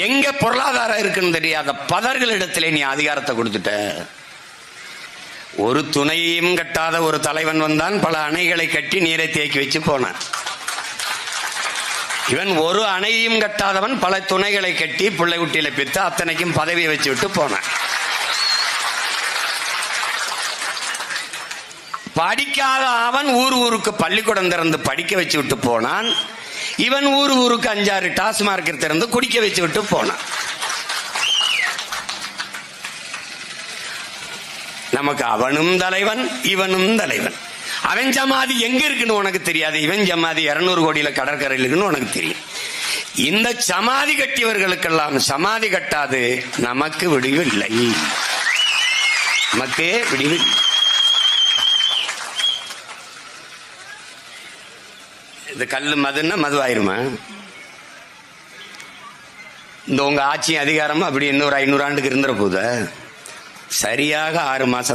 எங்க பொருளாதாரம் இருக்குன்னு தெரியாத பதர்களிடத்திலே நீ அதிகாரத்தை கொடுத்துட்ட. ஒரு துணையையும் கட்டாத ஒரு தலைவன் வந்தான், பல அணைகளை கட்டி நீரை தேக்கி வச்சு போனான். இவன் ஒரு அணையையும் கட்டாதவன், பல துணைகளை கட்டி பிள்ளை குட்டியில பித்து அத்தனைக்கும் பதவியை வச்சு விட்டு போனான். படிக்காத அவன் ஊருக்கு பள்ளிக்கூடம் திறந்து படிக்க வச்சு விட்டு போனான். இவன் ஊருக்கு 5-6 டாஸ்மார்க் திறந்து குடிக்க வச்சு விட்டு போனான். நமக்கு அவனும் தலைவன், இவனும் தலைவன். அவன் ஜமாதி எங்க இருக்குன்னு உனக்கு தெரியாது, இவன் ஜமாதி 200 கோடியில கடற்கரையில் இருக்குன்னு உனக்கு தெரியும். இந்த சமாதி கட்டியவர்களுக்கெல்லாம் சமாதி கட்டாது நமக்கு விடிவு இல்லை, நமக்கே விடிவு. இந்த கல்லு மதுன்னா மது ஆயிருமா? இந்த உங்க ஆட்சி அதிகாரமா அப்படி இன்னொரு 500 ஆண்டுக்கு இருந்துற போத சரியாக 6 மாசம்